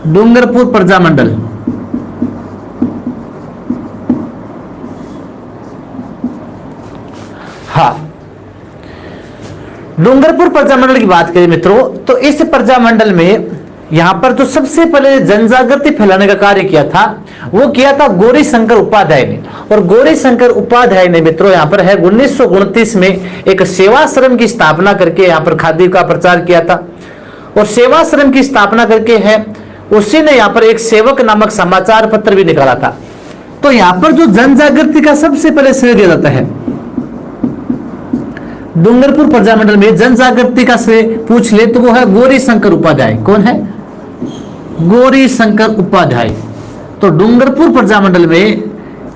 डूंगरपुर प्रजामंडल। हाँ, डूंगरपुर प्रजामंडल की बात करें मित्रों तो इस प्रजामंडल में यहां पर जो सबसे पहले जन जागृति फैलाने का कार्य किया था वो किया था गौरी शंकर उपाध्याय ने। और गौरी शंकर उपाध्याय ने मित्रों यहां पर है 1929 में एक सेवाश्रम की स्थापना करके यहां पर खादी का प्रचार किया था। और सेवाश्रम की स्थापना करके है उसी ने यहां पर एक सेवक नामक समाचार पत्र भी निकाला था। तो यहां पर जो जन जागृति का सबसे पहले श्रेय दिया जाता है डूंगरपुर प्रजामंडल में, जन जागृति का श्रेय पूछ ले तो वो है गौरी शंकर उपाध्याय। कौन है? गौरी शंकर उपाध्याय। तो डूंगरपुर प्रजामंडल में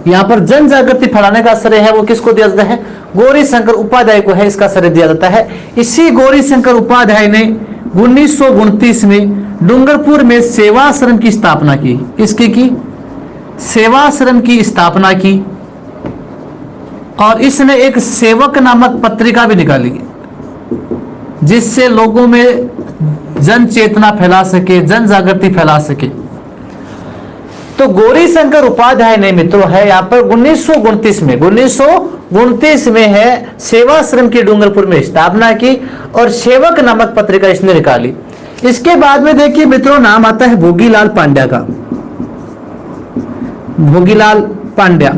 यहां पर जन जागृति फैलाने का श्रेय है वो किसको दिया जाता है? गौरी शंकर उपाध्याय को है इसका श्रेय दिया जाता है। इसी गौरी शंकर उपाध्याय ने 1929 में डूंगरपुर में सेवाश्रम की स्थापना की। किसकी की? सेवाश्रम की स्थापना की। और इसने एक सेवक नामक पत्रिका भी निकाली जिससे लोगों में जन चेतना फैला सके, जन जागृति फैला सके। तो गौरी शंकर उपाध्याय ने मित्रों है यहां पर 1929 में है सेवाश्रम की डूंगरपुर में स्थापना की और सेवक नामक पत्रिका इसने निकाली। इसके बाद में देखिए मित्रों नाम आता है भोगीलाल पांड्या का। भोगीलाल पांड्या,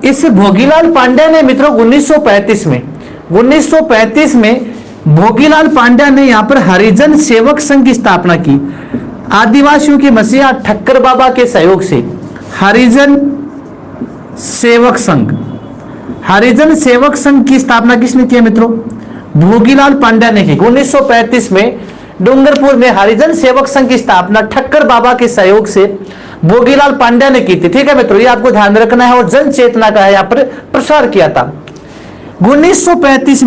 इस भोगीलाल पांड्या ने मित्रों 1935 में भोगीलाल पांड्या ने यहां पर हरिजन सेवक संघ की स्थापना की। आदिवासियों की मसीहा ठक्कर बाबा के सहयोग से हरिजन सेवक संघ, हरिजन सेवक संघ की स्थापना किसने की मित्रों? भोगीलाल पांड्या ने की। 1935 में डूंगरपुर में हरिजन सेवक संघ की स्थापना ठक्कर बाबा के सहयोग से भोगीलाल पांड्या ने की थी। ठीक है मित्रों, ये आपको ध्यान रखना है। और जन चेतना का यहाँ पर प्रसार किया था 1935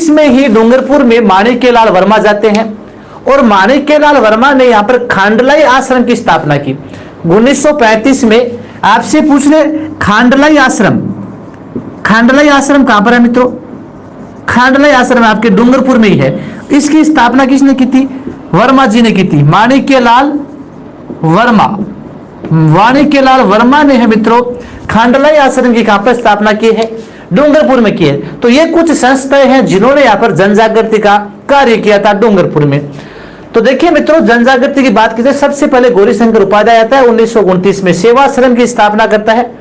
में ही डूंगरपुर में माणिक्यलाल वर्मा जाते हैं और माणिक्यलाल वर्मा ने यहाँ पर खांडलाई आश्रम की स्थापना की। 1935 में आपसे पूछ ले खांडलाई आश्रम, खांडलाई आश्रम कहां पर है मित्रों? खांडलाई आश्रम आपके डूंगरपुर में ही है। इसकी स्थापना किसने की थी? वर्मा जी ने की थी। माणिक्यलाल वर्मा ने है मित्रों खांडलाई आश्रम की कहां पर स्थापना की है? डूंगरपुर में की है। तो ये कुछ संस्थाएं हैं जिन्होंने यहाँ पर जन जागृति का कार्य किया था डूंगरपुर में। तो देखिए मित्रों जन जागृति की बात की जाए सबसे पहले गौरी शंकर उपाध्याय आता है 1929 में, सेवाश्रम की स्थापना करता है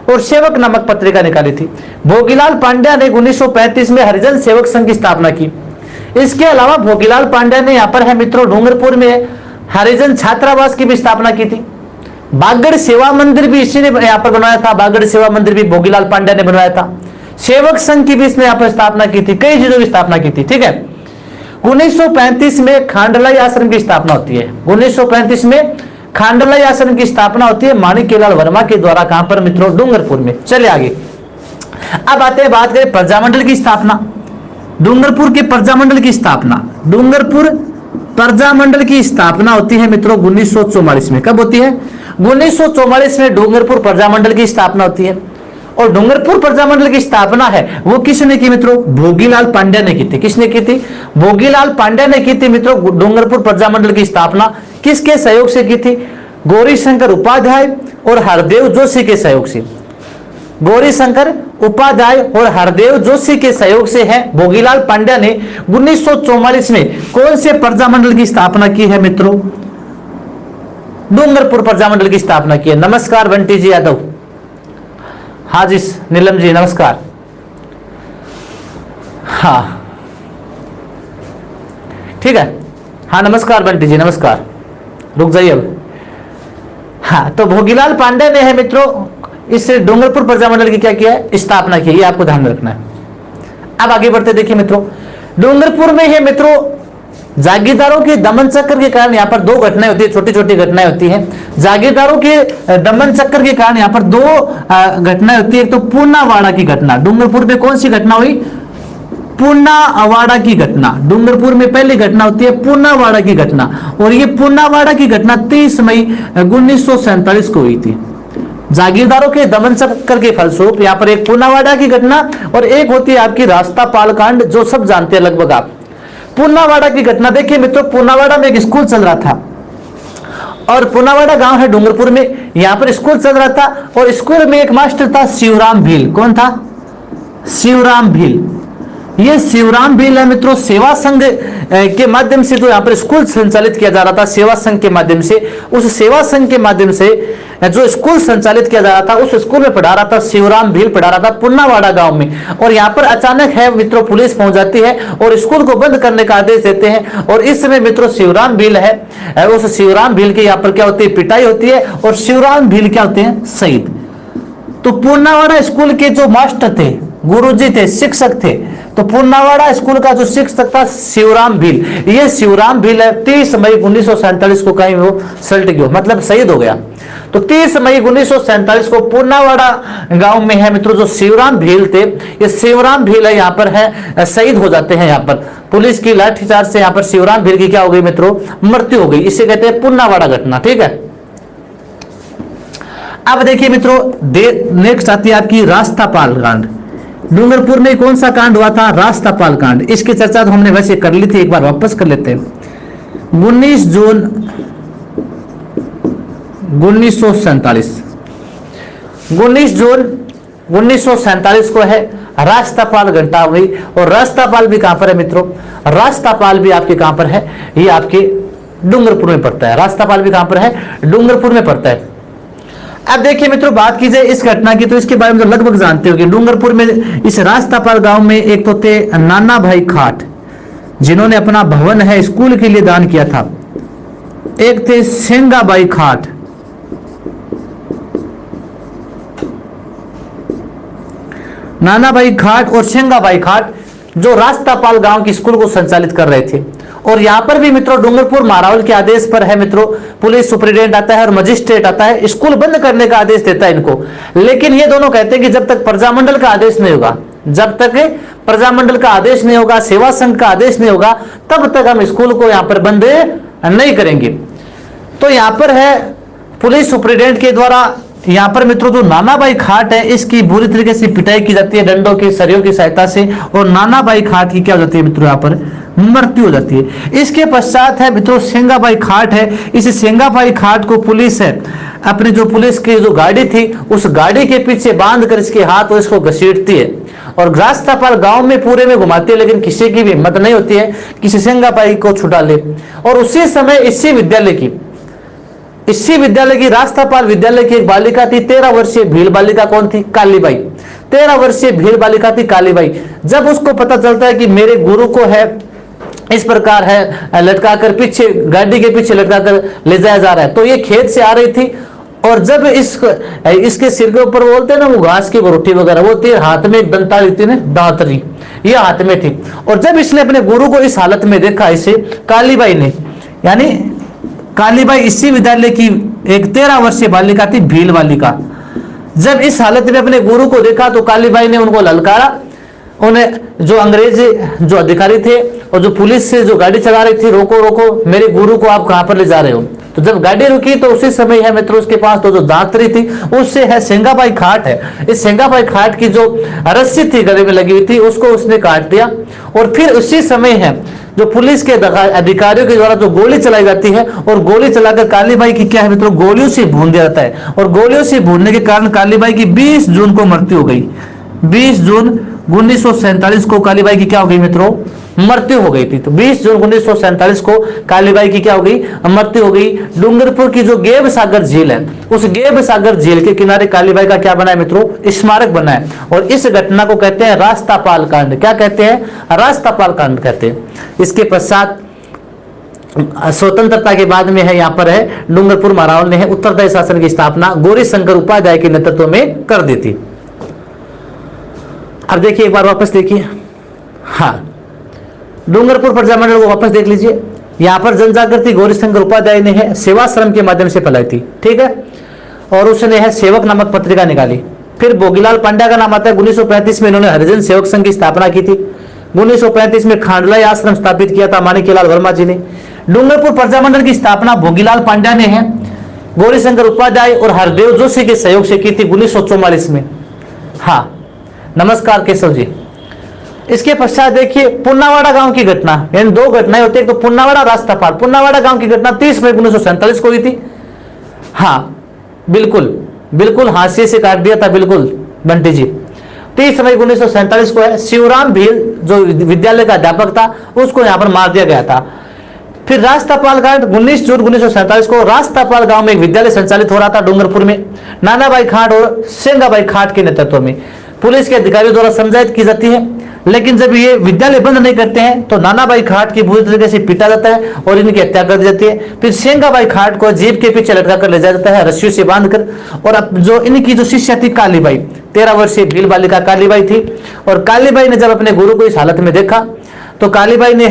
और सेवक नामक पत्रिका निकाली थी। भोगीलाल पांड्या ने 1935 में हरिजन सेवक संघ की स्थापना की। इसके अलावा भोगीलाल पांड्या ने यहाँ पर है मित्रों डूंगरपुर में हरिजन छात्रावास की भी स्थापना की थी। बागड़ सेवा मंदिर भी इसी ने यहाँ पर बनाया था। बागड़ सेवा मंदिर भी भोगीलाल पांड्या ने बनाया था। सेवक संघ की भी इसने यहाँ पर स्थापना की थी। कई चीजों की स्थापना की थी। ठीक है, 1935 में खांडलाई आश्रम की स्थापना होती है। 1935 में खांडलाई आश्रम की स्थापना होती है माणिक्यलाल वर्मा के द्वारा। कहां पर मित्रों? डूंगरपुर में। चले आगे, अब आते हैं बात करें प्रजामंडल की स्थापना। डूंगरपुर के प्रजामंडल की स्थापना, डूंगरपुर प्रजामंडल की स्थापना होती है मित्रों 1944 में। कब होती है? 1944 में डूंगरपुर प्रजामंडल की स्थापना होती है। और डूंगरपुर प्रजामंडल की स्थापना है वो किसने की मित्रों? भोगीलाल पांड्या ने की थी। किसने की थी? भोगीलाल पांड्या ने की थी मित्रों डूंगरपुर प्रजामंडल की स्थापना। किसके सहयोग से की थी? गौरी शंकर उपाध्याय और हरदेव जोशी के सहयोग से। गौरी शंकर उपाध्याय और हरदेव जोशी के सहयोग से है भोगीलाल पांड्या ने 1944 में कौन से प्रजामंडल की स्थापना की है मित्रों? डूंगरपुर प्रजामंडल की स्थापना की है। नमस्कार बंटी जी यादव। हाँ जी नीलम जी नमस्कार। हाँ ठीक है, हाँ नमस्कार बंटी जी नमस्कार। रुक जाइए अब। हाँ, तो भोगीलाल पांड्या ने है मित्रों इस डूंगरपुर प्रजामंडल की क्या किया है? स्थापना की। ये आपको ध्यान रखना है। अब आगे बढ़ते देखिए मित्रों, डूंगरपुर में है मित्रों जागीरदारों के दमन चक्र के कारण यहाँ पर दो घटनाएं होती है, छोटी छोटी घटनाएं होती हैं। जागीरदारों के दमन चक्र के कारण यहाँ पर दो घटनाएं होती है। एक तो पूर्णावाड़ा की घटना। डूंगरपुर में कौन सी घटना हुई? पूर्णावाड़ा की घटना। डूंगरपुर में पहली घटना होती है पूर्णावाड़ा की घटना। और ये पूर्णावाड़ा की घटना 30 मई 1947 को हुई थी। जागीरदारों के दमन चक्र के फलस्वरूप यहाँ पर एक पूर्णावाड़ा की घटना और एक होती है आपकी रास्ता पाल कांड, जो सब जानते हैं लगभग आप। पूनावाड़ा की घटना देखिए मित्रों, पूनावाड़ा में एक स्कूल चल रहा था और पूनावाड़ा गांव है डूंगरपुर में, यहां पर स्कूल चल रहा था और स्कूल में एक मास्टर था शिवराम भील। कौन था? शिवराम भील। ये शिवराम भील है मित्रों, सेवा संघ के माध्यम से जो यहाँ पर स्कूल संचालित किया जा रहा था, सेवा संघ के माध्यम से, उस सेवा संघ के माध्यम से जो स्कूल संचालित किया जा रहा था, उस स्कूल में पढ़ा रहा था शिवराम भील, पढ़ा रहा था पूनावाड़ा गांव में। और यहाँ पर अचानक है मित्रों पुलिस पहुंच जाती है और स्कूल को बंद करने का आदेश देते हैं। और इस समय मित्रों शिवराम भील है, उस शिवराम भील के यहाँ पर क्या होती है? पिटाई होती है और शिवराम भील क्या होते हैं? शहीद। तो पूनावाड़ा स्कूल के जो मास्टर थे, गुरुजी थे, शिक्षक थे, तो पूनावाड़ा स्कूल का जो शिक्षक था शिवराम भील, ये शिवराम भील है 30 मई 1947 को कहीं वो सल्ट गया, मतलब शहीद हो गया। तो 30 मई 1947 को पूनावाड़ा गांव में है मित्रों जो शिवराम भील थे, ये शिवराम भील है यहाँ पर है शहीद हो जाते हैं। यहाँ पर पुलिस की लाठीचार्ज से यहाँ पर शिवराम भील की क्या हो गई मित्रों? मृत्यु हो गई। इसे कहते हैं पूनावाड़ा घटना। ठीक है, अब देखिए मित्रों नेक्स्ट आती है आपकी रास्तापाल कांड। डूंगरपुर में कौन सा कांड हुआ था? रास्तापाल कांड। इसकी चर्चा तो हमने वैसे कर ली थी, एक बार वापस कर लेते हैं। 19 जून 1947, 19 जून 1947 को है रास्तापाल घटना हुई। और रास्तापाल भी कहां पर है मित्रों? रास्तापाल भी आपके कहां पर है? ये आपके डूंगरपुर में पड़ता है। रास्तापाल भी कहां पर है? डूंगरपुर में पड़ता है। अब देखिए मित्रों बात की जाए इस घटना की, तो इसके बारे में तो लगभग जानते हो कि डूंगरपुर में इस रास्तापाल गांव में एक तो थे नाना भाई खाट, जिन्होंने अपना भवन है स्कूल के लिए दान किया था। एक थे सेंगा भाई खाट, नाना भाई खाट और सेंगा भाई खाट, जो रास्तापाल गांव की स्कूल को संचालित कर रहे थे। और यहां पर भी मित्रों डूंगरपुर मारावल के आदेश पर है मित्रों, पुलिस सुपरिटेंडेंट आता है और मजिस्ट्रेट आता है, स्कूल बंद करने का आदेश देता है इनको। लेकिन ये दोनों कहते हैं कि जब तक प्रजामंडल का आदेश नहीं होगा, जब तक प्रजामंडल का आदेश नहीं होगा, सेवा संघ का आदेश नहीं होगा, तब तक हम स्कूल को यहां पर बंद नहीं करेंगे। तो यहां पर है पुलिस सुपरिटेंडेंट के द्वारा यहाँ पर मित्रों जो नाना भाई खाट है इसकी बुरी तरीके से पिटाई की जाती है डंडों की सरियों की सहायता से, और नाना भाई खाट की क्या हो जाती है मित्रों? यहाँ पर मृत्यु हो जाती है। इसके पश्चात है मित्रों सेंगा भाई खाट है। इस सेंगा भाई खाट को पुलिस है अपने जो पुलिस की जो गाड़ी थी उस गाड़ी के पीछे बांध कर इसके हाथ और इसको घसीटती है और रास्तापाल गांव में पूरे में घुमाती है, लेकिन किसी की भी हिम्मत नहीं होती है किसी सेंगा भाई को छुड़ा ले। और उसी समय इसी विद्यालय की रास्तापाल विद्यालय की एक बालिका थी, 13 वर्षीय भील बालिका। कौन थी? कालीबाई। 13 वर्षीय भील बालिका थी कालीबाई। जब उसको पता चलता है कि मेरे गुरु को है इस प्रकार है लटका कर पीछे गाड़ी के पीछे लटका कर ले जाया जा रहा है, तो ये खेत से आ रही थी और जब इसके सिर के ऊपर बोलते हैं ना वो घास की रोटी वगैरह वो थी, हाथ में एक दंताली थी ना दांतरी, ये हाथ में थी। और जब इसने अपने गुरु को इस हालत में देखा, इसे कालीबाई ने, यानी कालीबाई इसी विद्यालय की एक 13 वर्षीय बालिका थी भील बालिका, जब इस हालत में अपने गुरु को देखा तो कालीबाई ने उनको ललकारा। उन्हें जो अंग्रेज जो अधिकारी थे और जो पुलिस से जो गाड़ी चला रही थी, रोको रोको, मेरे गुरु को आप कहां पर ले जा रहे हो? तो जब गाड़ी रुकी तो उसी समय है मित्रों उसके पास तो जो दांतरी थी उससे है सेंगाबाई खाट है, इस सेंगाबाई खाट की जो रस्सी थी गले में लगी हुई थी उसको उसने काट दिया। और फिर उसी समय है जो पुलिस के अधिकारियों के द्वारा जो गोली चलाई जाती है और गोली चलाकर कालीबाई की क्या है मित्रों गोलियों से भून दिया जाता है। और गोलियों से भूनने के कारण कालीबाई की 20 जून को मृत्यु हो गई। 20 जून 1947 को कालीबाई की क्या हो गई मित्रों? मृत्यु हो गई थी। तो 20 जून 1947 को कालीबाई की क्या हो गई? मृत्यु हो गई। डूंगरपुर की जो गेब सागर झील है उस गेब सागर झील के किनारे कालीबाई का क्या बना है मित्रों? स्मारक बना है। और इस घटना को कहते हैं रास्तापाल कांड। क्या कहते हैं? रास्तापाल कांड कहते हैं। इसके पश्चात स्वतंत्रता के बाद में है यहाँ पर है डूंगरपुर मारावल ने है उत्तरदायी शासन की स्थापना गौरी शंकर उपाध्याय के नेतृत्व में कर दी थी। अब देखिए एक बार वापस देखिए, हाँ डूंगरपुर प्रजामंडल को वापस देख लीजिए। यहां पर जन जागृति गौरी शंकर उपाध्याय ने है सेवाश्रम के माध्यम से फैलाई थी, ठीक है। और उसने है सेवक नामक पत्रिका निकाली। फिर भोगीलाल पांड्या का नाम आता है। 1935 में इन्होंने हरिजन सेवक संघ की स्थापना की थी। 1935 में खांडलाई आश्रम स्थापित किया था माणिक्यलाल वर्मा जी ने। डूंगरपुर प्रजामंडल की स्थापना भोगीलाल पांड्या ने है गौरी शंकर उपाध्याय और हरदेव जोशी के सहयोग से की थी 1944 में। हाँ नमस्कार केशव जी। इसके पश्चात देखिए पुन्नावाड़ा गांव की घटना, यानी दो घटनाएं होती है, तो पुन्नावाड़ा रास्तापाल। पुन्नावाड़ा गांव की घटना 30 मई 1947 को हुई थी। हाँ बिल्कुल बिल्कुल, हाशिए से काट दिया था बिल्कुल बंटी जी। 30 मई 1947 को है। शिवराम भील जो विद्यालय का अध्यापक था उसको यहां पर मार दिया गया था। फिर रास्तापाल कांड 19 जून 1947 को रास्तापाल गांव में एक विद्यालय संचालित हो रहा था डूंगरपुर में। नानाभाई खाट और सेंगाबाई खाट के नेतृत्व में पुलिस के अधिकारियों द्वारा समझाइश की जाती है, लेकिन जब ये विद्यालय बंद नहीं करते हैं तो नानाभाई खाट की बुरी तरीके से पीटा जाता है और इनकी हत्या कर दी जाती है। फिर सेंगाबाई खाट को जीप के पीछे लटका कर ले जाया जाता है रस्सियों से बांधकर। और अब जो इनकी जो शिष्या थी कालीबाई, 13 वर्षीय भील बालिका कालीबाई थी, और कालीबाई ने जब अपने गुरु को इस हालत में देखा तो कालीबाई ने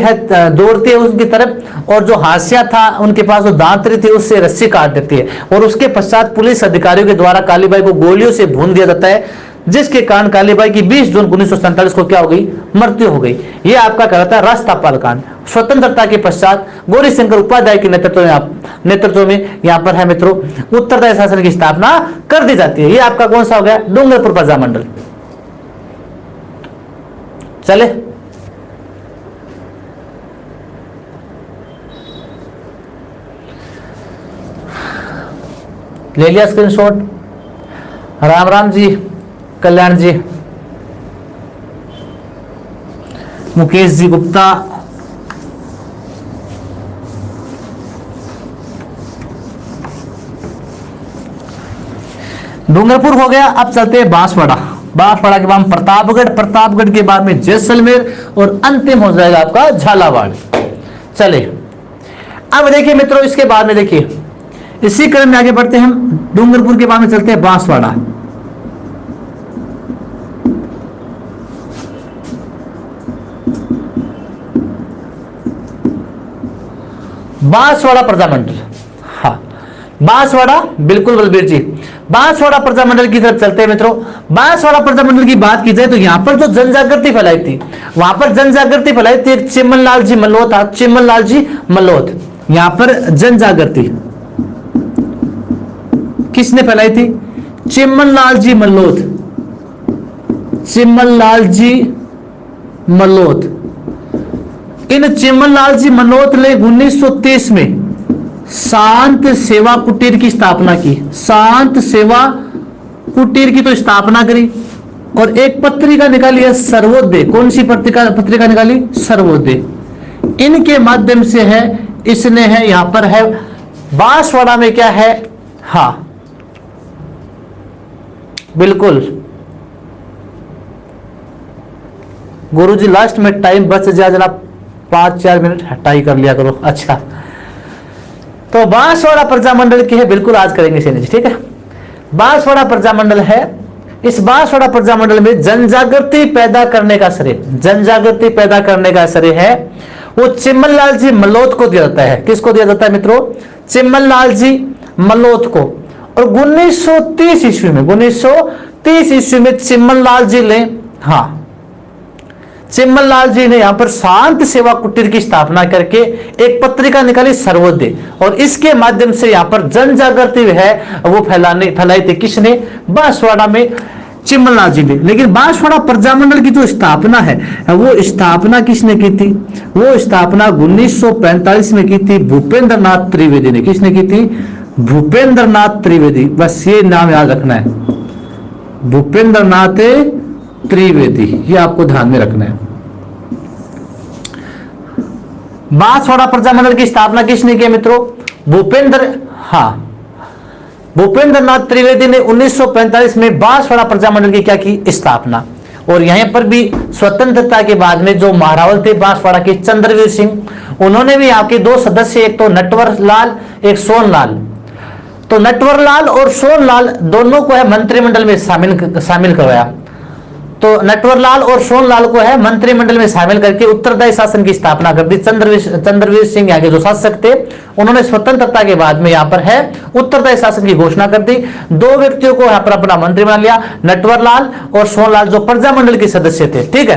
दौड़ती है उनकी तरफ, और जो हाशिया था उनके पास जो दांतरी थी उससे रस्सी काट देती है, और उसके पश्चात पुलिस अधिकारियों के द्वारा कालीबाई को गोलियों से भून दिया जाता है, जिसके कारण कालीबाई की 20 जून 1947 को क्या हो गई, मृत्यु हो गई। यह आपका कहलाता है रास्तापाल कांड। स्वतंत्रता के पश्चात गौरी शंकर उपाध्याय के नेतृत्व में यहाँ पर है मित्रों उत्तरदायी शासन की स्थापना कर दी जाती है। यह आपका कौन सा हो गया, डूंगरपुर प्रजामंडल। चले ले लिया स्क्रीनशॉट। राम राम जी, कल्याण जी, मुकेश जी गुप्ता, डूंगरपुर हो गया। अब चलते हैं बांसवाड़ा। बांसवाड़ा के बाद प्रतापगढ़, प्रतापगढ़ के बाद में जैसलमेर, और अंतिम हो जाएगा आपका झालावाड़। चले अब देखिए मित्रों, इसके बाद में देखिए इसी क्रम में आगे बढ़ते हैं हम। डूंगरपुर के बाद में चलते हैं बांसवाड़ा। बांसवाड़ा प्रजामंडल, हाँ बांसवाड़ा, बिल्कुल बलबीर जी, बांसवाड़ा प्रजामंडल की तरफ चलते हैं मित्रों। बांसवाड़ा प्रजामंडल की बात की जाए तो यहां पर जो जनजागृति फैलाई थी, वहां पर जनजागृति फैलाई थी एक चिमनलाल जी मल्लोत था, चिमनलाल जी मल्लोत। यहां पर जनजागृति किसने फैलाई थी, चिमनलाल जी मल्लोत, चिमनलाल जी मल्लोत। इन चिमनलाल जी मल्लोत ने 1930 में शांत सेवा कुटीर की स्थापना की। शांत सेवा कुटीर की तो स्थापना करी, और एक पत्रिका निकाली है सर्वोदय। कौन सी पत्रिका निकाली, सर्वोदय। इनके माध्यम से है, इसने है यहां पर है बांसवाड़ा में क्या है, हाँ बिल्कुल गुरुजी लास्ट में टाइम बच जाए जनाब, 5-4 मिनट हटाई कर लिया करो। अच्छा, तो बांसवाड़ा प्रजामंडल की है, बिल्कुल आज करेंगे सेनी जी, ठीक है। बांसवाड़ा प्रजामंडल है, इस बांसवाड़ा प्रजामंडल में जनजागृति पैदा करने का श्रेय, जनजागृति पैदा करने का श्रेय है वो चिमनलाल जी मल्लोत को दिया जाता है। किसको दिया जाता है मित्रों, चिमनलाल जी मल्लोत को। और 1930 ईस्वी में, 1930 ईस्वी में चिमनलाल जी ने, हाँ चिमनलाल जी ने यहां पर शांत सेवा कुटीर की स्थापना करके एक पत्रिका निकाली सर्वोदय, और इसके माध्यम से यहां पर जन जागृति है वो फैलाई थी। किसने, बांसवाड़ा में चिमनलाल जी ने। लेकिन बांसवाड़ा प्रजामंडल की जो स्थापना है वो स्थापना किसने की थी, वो स्थापना 1945 में की थी भूपेंद्र नाथ त्रिवेदी ने। किसने की थी, भूपेंद्र नाथ त्रिवेदी, बस ये नाम याद रखना है, भूपेंद्र नाथ त्रिवेदी, ये आपको ध्यान में रखना है। बांसवाड़ा प्रजामंडल की स्थापना किसने की मित्रों, भूपेंद्र नाथ त्रिवेदी ने 1945 में बांसवाड़ा प्रजामंडल की क्या की, स्थापना। और यहां पर भी स्वतंत्रता के बाद में जो महारावल थे बांसवाड़ा के चंद्रवीर सिंह, उन्होंने भी यहाँ के 2 सदस्य, एक तो नटवर लाल, एक सोनलाल, तो नटवर लाल और सोनलाल दोनों को है मंत्रिमंडल में शामिल करवाया। तो नटवर लाल और सोनलाल को है मंत्रिमंडल में शामिल करके उत्तरदायी शासन की स्थापना कर दी। चंद्रवीर सिंह यहाँ के जो शासक थे, उन्होंने स्वतंत्रता के बाद में यहाँ पर है उत्तरदायी शासन की घोषणा कर दी। 2 व्यक्तियों को यहाँ पर अपना मंत्री बना लिया, नटवर लाल और सोनलाल, जो प्रजामंडल के सदस्य थे, ठीक है।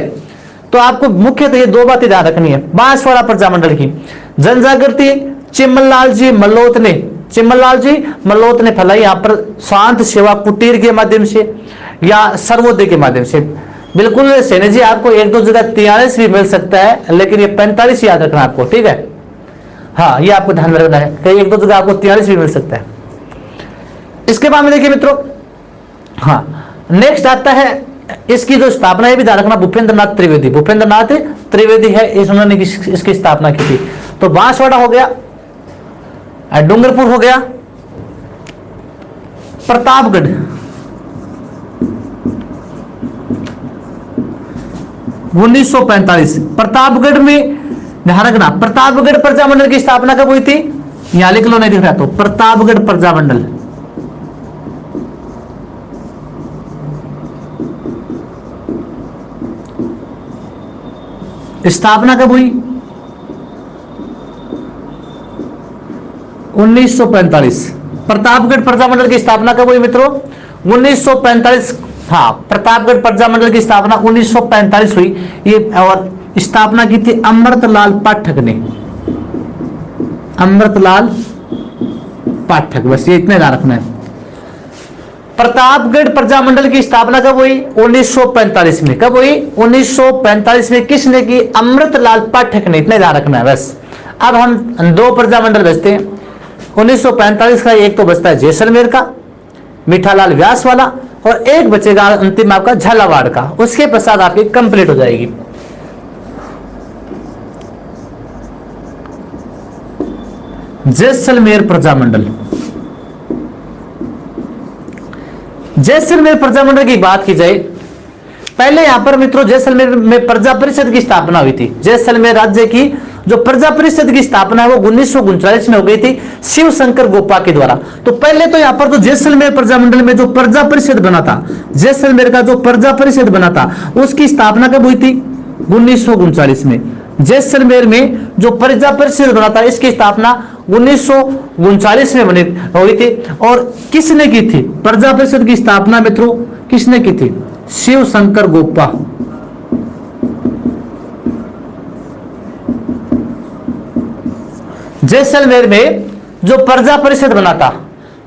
तो आपको मुख्यतः ये 2 बातें ध्यान रखनी है बांसवाड़ा प्रजामंडल की। जनजागृति चिमनलाल जी मल्लोत ने फैलाई यहाँ पर शांत सेवा कुटीर के माध्यम से या सर्वोदय के माध्यम से। बिल्कुल सैनी जी, आपको एक दो जगह 43 भी मिल सकता है, लेकिन ये 45 याद रखना आपको, ठीक है। हाँ, ये आपको ध्यान में रखना है, कहीं एक दो जगह आपको 43 भी मिल सकता है। इसके बाद में देखिए मित्रों, हाँ नेक्स्ट आता है, इसकी जो स्थापना है भी ध्यान रखना, भूपेंद्र नाथ त्रिवेदी, भूपेंद्र नाथ त्रिवेदी है, इन्होंने इसकी स्थापना की थी। तो बांसवाड़ा हो गया, डूंगरपुर हो गया, प्रतापगढ़, उन्नीस सौ 45। प्रतापगढ़ में ध्यान रखना, प्रतापगढ़ प्रजामंडल की स्थापना कब हुई थी, यहां लिख लो, नहीं दिख रहा तो, प्रतापगढ़ प्रजामंडल स्थापना कब हुई, 1945। प्रतापगढ़ प्रजामंडल की स्थापना कब हुई मित्रों, 1945। हाँ, प्रतापगढ़ प्रजामंडल की स्थापना 1945 हुई, ये और स्थापना की थी अमृतलाल पाठक ने, अमृतलाल पाठक, बस ये इतना ध्यान रखना है। प्रतापगढ़ प्रजामंडल की स्थापना कब हुई, 1945 में। कब हुई, 1945 में। किसने की, अमृतलाल पाठक ने, इतना ध्यान रखना है बस। अब हम दो प्रजामंडल बचते हैं 1945 का, एक तो बचता है जैसलमेर का, मीठालाल व्यास वाला, और एक बचेगा अंतिम आपका झालावाड़ का। उसके पश्चात आपकी कंप्लीट हो जाएगी। जैसलमेर प्रजामंडल, जैसलमेर प्रजामंडल की बात की जाए, पहले यहां पर मित्रों जैसलमेर में प्रजा परिषद की स्थापना हुई थी। जैसलमेर राज्य की जो प्रजा परिषद की स्थापना है वो 1939 में हो गई थी शिव शंकर गोपा के द्वारा। तो पहले तो यहां पर जो जैसलमेर प्रजामंडल में जो प्रजा परिषद बना था, जैसलमेर का जो प्रजा परिषद बना था, उसकी स्थापना कब हुई थी, 1939 में। जैसलमेर में जो प्रजा परिषद बना था, इसकी स्थापना 1939 में हुई थी। और किसने की थी प्रजा परिषद की स्थापना मित्रों, किसने की थी, शिव शंकर गोपा। जैसलमेर में जो प्रजा परिषद बना था,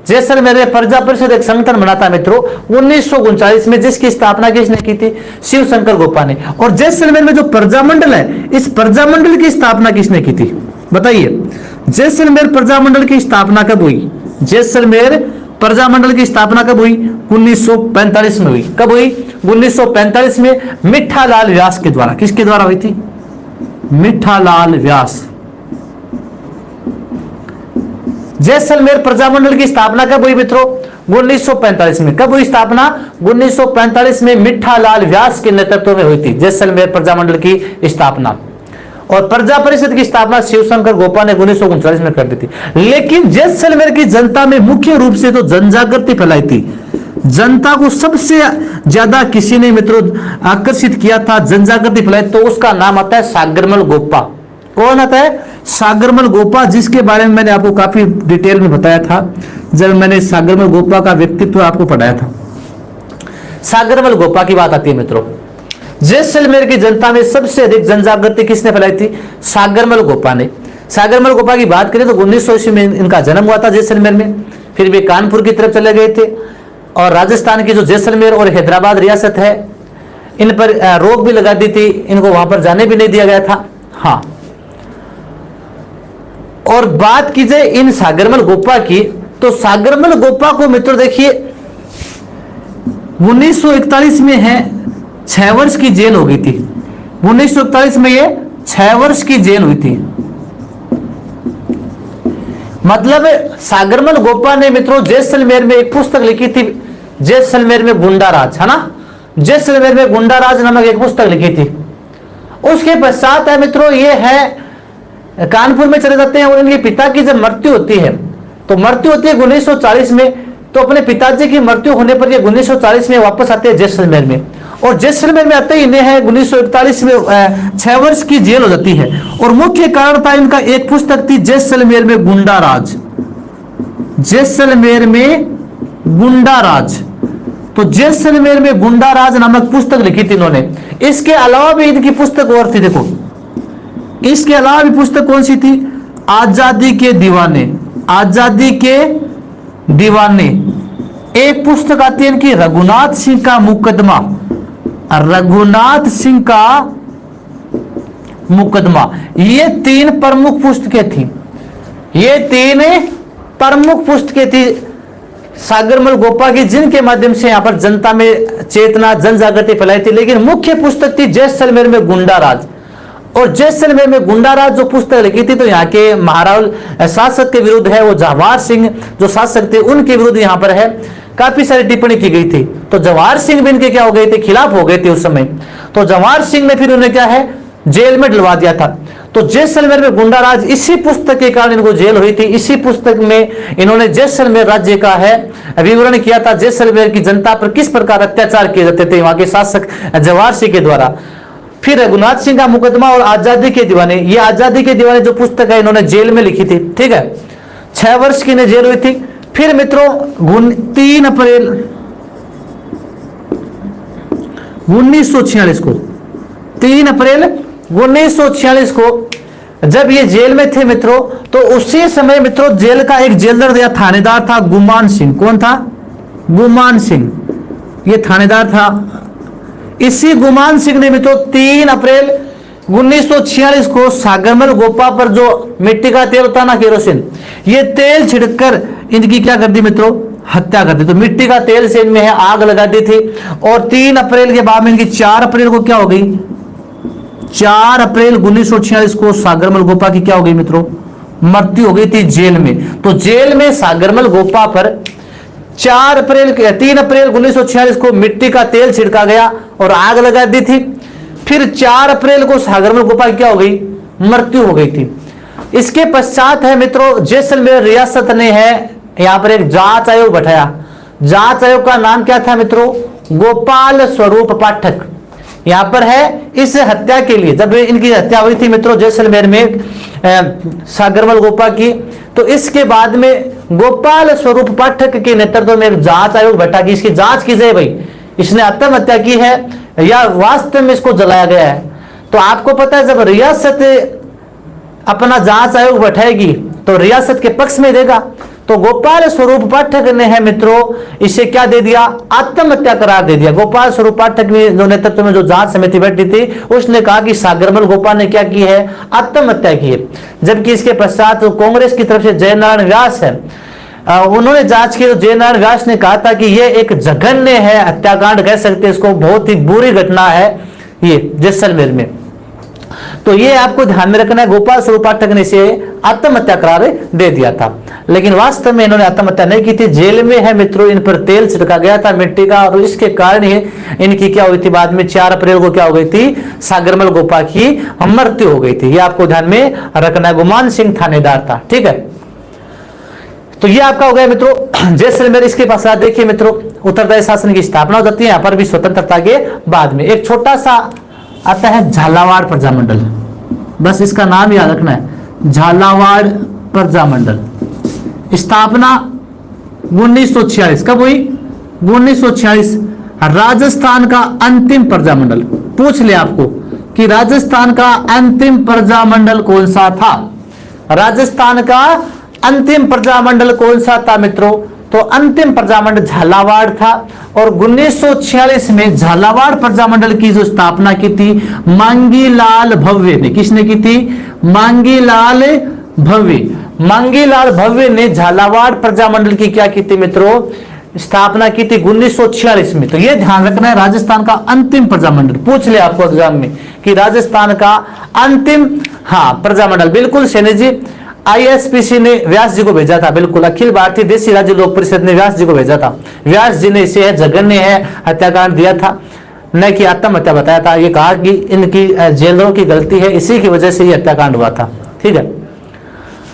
जैसलमेर में प्रजा परिषद एक संगठन बना था मित्रों 1939 में, जिसकी स्थापना किसने की थी, शिव शंकर गोपा ने। और जैसलमेर में जो प्रजामंडल है, इस प्रजामंडल की स्थापना किसने की थी, बताइए। जैसलमेर प्रजामंडल की स्थापना कब हुई, जैसलमेर प्रजामंडल की स्थापना कब हुई, 1945 में हुई। कब हुई, 1945 में, मीठालाल व्यास के द्वारा। किसके द्वारा हुई थी, मीठालाल व्यास। जैसलमेर प्रजामंडल की स्थापना कब हुई मित्रों, 1945 में। कब हुई स्थापना, 1945 में, मीठालाल व्यास के नेतृत्व में हुई थी जैसलमेर प्रजामंडल की स्थापना। और प्रजा परिषद की स्थापना शिवशंकर गोपा ने 1939 में कर दी थी। लेकिन जैसलमेर की जनता में मुख्य रूप से तो जनजागृति फैलाई थी, जनता को सबसे ज्यादा किसी ने मित्रों आकर्षित किया था, जनजागृति फैलाई, तो उसका नाम आता है सागरमल गोपा। कौन आता है, सागरमल गोपा, जिसके बारे में मैंने आपको काफी डिटेल में बताया था जब मैंने सागरमल गोपा का व्यक्तित्व आपको पढ़ाया था। सागरमल गोपा की बात आती है मित्रों, जैसलमेर की जनता में सबसे अधिक जनजागृति किसने फैलाई थी, सागरमल गोपा ने। सागरमल गोपा की बात करें तो 1900 ईस्वी में इनका जन्म हुआ था जैसलमेर में। फिर वे कानपुर की तरफ चले गए थे, और राजस्थान की जो जैसलमेर और हैदराबाद रियासत है, इन पर रोक भी लगा दी थी, इनको वहां पर जाने भी नहीं दिया गया था। हाँ, और बात की जाए इन सागरमल गोपा की, तो सागरमल गोपा को मित्रों देखिए 1941 में है 6 वर्ष की जेल हो गई थी। 1941 में ये 6 वर्ष की जेल हुई थी। मतलब सागरमल गोपा ने मित्रों जैसलमेर में एक पुस्तक लिखी थी, जैसलमेर में गुंडा राज, है ना, जैसलमेर में गुंडा राज नामक एक पुस्तक लिखी थी। उसके पश्चात है मित्रों ये है कानपुर में चले जाते हैं, और इनके पिता की जब मृत्यु होती है, तो मृत्यु होती है 1940 में, तो अपने पिताजी की मृत्यु होने पर ये 1940 में वापस आते हैं जैसलमेर में। और जैसलमेर में आते ही इन्हें है 1941 में 6 वर्ष की जेल हो जाती है। और मुख्य कारण था इनका एक पुस्तक थी जैसलमेर में गुंडा राज, जैसलमेर में गुंडा राज। तो जैसलमेर में गुंडा राज नामक पुस्तक लिखी थी इन्होंने। इसके अलावा भी इनकी पुस्तक और थी, देखो इसके अलावा भी पुस्तक कौन सी थी, आजादी के दीवाने, आजादी के दीवाने। एक पुस्तक आती है इनकी रघुनाथ सिंह का मुकदमा, रघुनाथ सिंह का मुकदमा। ये 3 प्रमुख पुस्तकें थी, ये 3 प्रमुख पुस्तकें थी सागरमल गोपा की, जिनके माध्यम से यहाँ पर जनता में चेतना, जन जागृति फैलाई थी। लेकिन मुख्य पुस्तक थी जैसलमेर में गुंडा राज। और जैसलमेर में गुंडा राज जो पुस्तक लिखी थी, तो यहाँ के महारावल शासक के विरुद्ध है, वो जवाहर सिंह जो शासक थे उनके विरुद्ध यहाँ पर है काफी सारी टिप्पणी की गई थी। तो जवाहर सिंह भी इनके क्या हो गए थे, खिलाफ हो गए थे उस समय। तो जवाहर सिंह ने फिर उन्हें क्या है, जेल में डलवा दिया था। तो जैसलमेर में गुंडा राज, इसी पुस्तक के कारण इनको जेल हुई थी। इसी पुस्तक में इन्होंने जैसलमेर राज्य का है विवरण किया था, जैसलमेर की जनता पर किस प्रकार अत्याचार किए जाते थे वहां के शासक जवाहर सिंह के द्वारा। फिर रघुनाथ सिंह का मुकदमा और आजादी के दीवाने, ये आजादी के दीवाने जो पुस्तक है इन्होंने जेल में लिखी थी, ठीक है। 6 वर्ष की इन्हें जेल हुई थी। फिर मित्रों 3 अप्रैल 1946 को, 3 अप्रैल 1946 को जब ये जेल में थे मित्रों, तो उसी समय मित्रों जेल का एक जेलर या थानेदार था गुमान सिंह। कौन था? गुमान सिंह, ये थानेदार था। इसी गुमान सिंह ने मित्रों 3 अप्रैल 1946 को सागरमल गोपा पर जो मिट्टी का तेल होता ना, केरोसिन, ये तेल छिड़ककर इनकी क्या कर दी मित्रों, हत्या कर दी। तो मिट्टी का तेल से इनमें आग लगा दी थी। और 3 अप्रैल के बाद में इनकी 4 अप्रैल को क्या हो गई, 4 अप्रैल 1946 को सागरमल गोपा की क्या हो गई मित्रों, मृत्यु हो गई थी जेल में। तो जेल में सागरमल गोपा पर 3 अप्रैल 1946 को मिट्टी का तेल छिड़का गया और आग लगा दी थी। फिर 4 अप्रैल को सागरमल गोपा की क्या हो गई, मृत्यु हो गई थी। इसके पश्चात है मित्रों जैसलमेर रियासत ने है यहां पर एक जांच आयोग बैठाया। जांच आयोग का नाम क्या था मित्रों, गोपाल स्वरूप पाठक। यहां पर है इस हत्या के लिए, जब इनकी हत्या हुई थी मित्रों जैसलमेर में सागरमल गोपा की, तो इसके बाद में गोपाल स्वरूप पाठक के नेतृत्व में एक जांच आयोग बैठा कि इसकी जांच की जाए, भाई इसने आत्महत्या की है या वास्तव में इसको जलाया गया है। तो आपको पता है जब रियासत अपना जांच आयोग बैठाएगी तो रियासत के पक्ष में देगा। तो गोपाल स्वरूप पाठक ने है मित्रों इसे क्या दे दिया, आत्महत्या करार दे दिया। गोपाल स्वरूप पाठक ने जो नेतृत्व में जो जांच समिति बैठी थी उसने कहा कि सागरमल गोपा ने क्या की है, आत्महत्या की है। जबकि इसके पश्चात कांग्रेस की तरफ से जयनारायण व्यास है, उन्होंने जांच की। तो जयनारायण व्यास ने कहा था कि यह एक जघन्य है, हत्याकांड कह सकते हैं इसको, बहुत ही बुरी घटना है ये जैसलमेर में। तो ये आपको ध्यान में रखना है, गोपाल स्वरूप पाठक ने इसे आत्महत्या करार दे दिया था, लेकिन वास्तव में इन्होंने आत्महत्या नहीं की थी। जेल में है मित्रों इन पर तेल छिड़का गया था मिट्टी का, और इसके कारण ही इनकी क्या हुई थी, बाद में 4 अप्रैल को क्या हो गई थी, सागरमल गोपा की मृत्यु हो गई थी। ये आपको ध्यान में रखना है। गुमान सिंह थानेदार था, ठीक है। तो ये आपका हो गया मित्रों जैसलमेर। इसके पश्चात देखिए मित्रों उत्तरदायी शासन की स्थापना हो जाती है यहाँ पर भी स्वतंत्रता के बाद में। एक छोटा सा आता है झालावाड़ प्रजामंडल, बस इसका नाम याद रखना है, झालावाड़ प्रजामंडल। स्थापना 1946, कब हुई, 1946। राजस्थान का अंतिम प्रजामंडल, पूछ ले आपको कि राजस्थान का अंतिम प्रजामंडल कौन सा था। राजस्थान का अंतिम प्रजामंडल कौन सा था मित्रों, तो अंतिम प्रजामंडल झालावाड़ था। और 1946 में झालावाड़ प्रजामंडल की जो स्थापना की थी मांगीलाल भव्य ने, किसने की थी, मांगीलाल भव्य। मांगीलाल भव्य ने झालावाड़ प्रजामंडल की क्या की थी मित्रों, स्थापना की थी 1946 में। तो ये ध्यान रखना है, राजस्थान का अंतिम प्रजामंडल, पूछ ले आपको एग्जाम में कि राजस्थान का अंतिम प्रजामंडल। बिल्कुल सैनी जी, आईएसपीसी ने व्यास जी को भेजा था, बिल्कुल अखिल भारतीय देशी राज्य लोक परिषद ने व्यास जी को भेजा था। व्यास जी ने इसे जघन्य है हत्याकांड दिया था, न कि आत्महत्या बताया था। ये कहा कि इनकी जेलरों की गलती है, इसी की वजह से ये हत्याकांड हुआ था, ठीक है।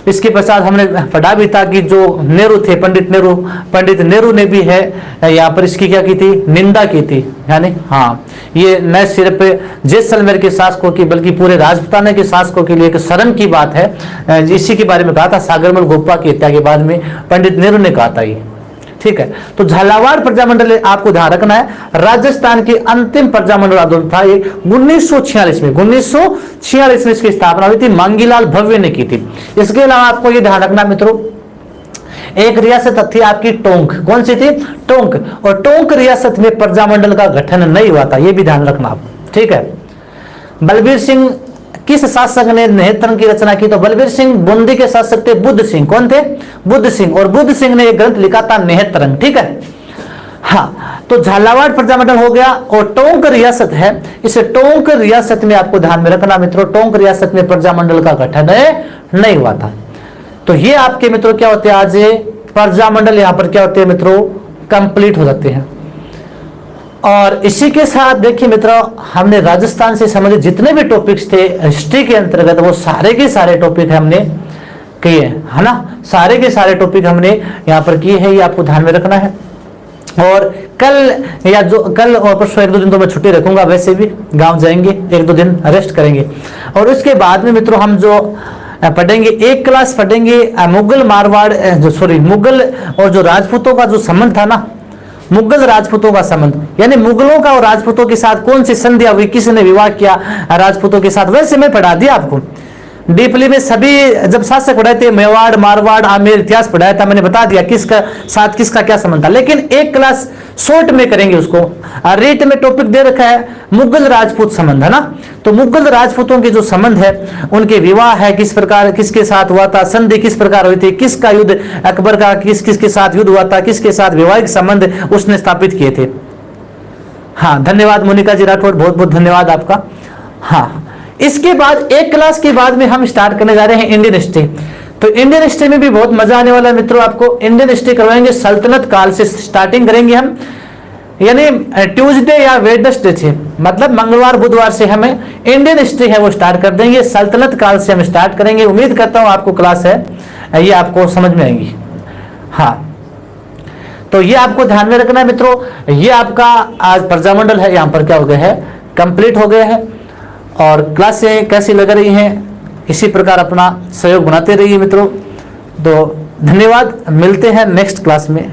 इसके पश्चात हमने पढ़ा भी था कि जो नेहरू थे, पंडित नेहरू ने भी है यहाँ पर इसकी क्या की थी, निंदा की थी। यानी ये न सिर्फ जैसलमेर के शासकों की बल्कि पूरे राजपूताना के शासकों के लिए एक शर्म की बात है। इसी के बारे में कहा था सागरमल गोपा की हत्या के बाद में पंडित नेहरू ने कहा था ये, ठीक है। तो झालावाड़ प्रजामंडल आपको ध्यान रखना है, राजस्थान के अंतिम प्रजामंडल आंदोलन था ये 1946 में। 1946 में इसकी स्थापना हुई थी, मांगीलाल भव्य ने की थी। इसके अलावा आपको ये ध्यान रखना मित्रों, एक रियासत थी आपकी टोंक, कौन सी थी? टोंक। और टोंक रियासत में प्रजामंडल का गठन नहीं हुआ था, यह भी ध्यान रखना आप, ठीक है। बलबीर सिंह किस शासक ने नेत्रंग की रचना की? तो बलबीर सिंह बूंदी के शासक थे बुद्ध सिंह। कौन थे? बुद्ध सिंह। और बुद्ध सिंह ने एक ग्रंथ लिखा था नेत्रंग, ठीक है। हाँ, तो झालावाड़ प्रजामंडल हो गया। और टोंक रियासत है, इस टोंक रियासत में आपको ध्यान में रखना मित्रों, टोंक रियासत में प्रजामंडल का गठन नहीं हुआ था। तो ये आपके मित्रों क्या होते हैं, आज प्रजामंडल यहां पर क्या होते हैं मित्रों, कंप्लीट हो जाते हैं। और इसी के साथ देखिए मित्रों, हमने राजस्थान से संबंधित जितने भी टॉपिक्स थे हिस्ट्री के अंतर्गत, वो सारे के सारे टॉपिक हमने किए, है ना, सारे के सारे टॉपिक हमने यहाँ पर किए हैं, ये आपको ध्यान में रखना है। और कल या जो कल और परसों 1-2 दिन तो मैं छुट्टी रखूंगा, वैसे भी गांव जाएंगे, 1-2 दिन रेस्ट करेंगे। और उसके बाद में मित्रों हम जो पढ़ेंगे, एक क्लास पढ़ेंगे मुगल मारवाड़ मुगल और जो राजपूतों का जो संबंध था ना, मुगल राजपूतों का संबंध, यानी मुगलों का और राजपूतों के साथ कौन सी संधिया हुई, किसने विवाह किया राजपूतों के साथ, वैसे मैं पढ़ा दिया आपको डीपली में। सभी जब शासक पढ़ाए थे, मेवाड़, मारवाड़, आमेर, इतिहास पढ़ाया था, मैंने बता दिया किसका साथ किसका क्या संबंध था। लेकिन एक क्लास शॉर्ट में करेंगे उसको। रेट में टॉपिक दे रखा है मुगल राजपूत संबंध, है ना। तो मुगल राजपूतों के जो संबंध है, उनके विवाह है किस प्रकार, किसके साथ हुआ था, संधि किस प्रकार हुई थी, किसका युद्ध, अकबर का किस किसके साथ युद्ध हुआ था, किसके साथ वैवाहिक संबंध उसने स्थापित किए थे। हाँ, धन्यवाद मोनिका जी राठौड़, बहुत बहुत धन्यवाद आपका। हाँ, इसके बाद एक क्लास के बाद में हम स्टार्ट करने जा रहे हैं इंडियन हिस्ट्री। तो इंडियन हिस्ट्री में भी बहुत मजा आने वाला है मित्रों, आपको इंडियन हिस्ट्री करवाएंगे, सल्तनत काल से स्टार्टिंग करेंगे हम, यानी ट्यूसडे या वेडनेसडे से, मतलब मंगलवार बुधवार से हमें इंडियन हिस्ट्री है वो स्टार्ट कर देंगे, सल्तनत काल से हम स्टार्ट करेंगे। उम्मीद करता हूं आपको क्लास है ये आपको समझ में आएगी। हाँ, तो ये आपको ध्यान में रखना है मित्रों, ये आपका आज प्रजामंडल है यहाँ पर क्या हो गया है, कंप्लीट हो गया है। और क्लासें कैसी लग रही हैं, इसी प्रकार अपना सहयोग बनाते रहिए मित्रों। तो धन्यवाद, मिलते हैं नेक्स्ट क्लास में।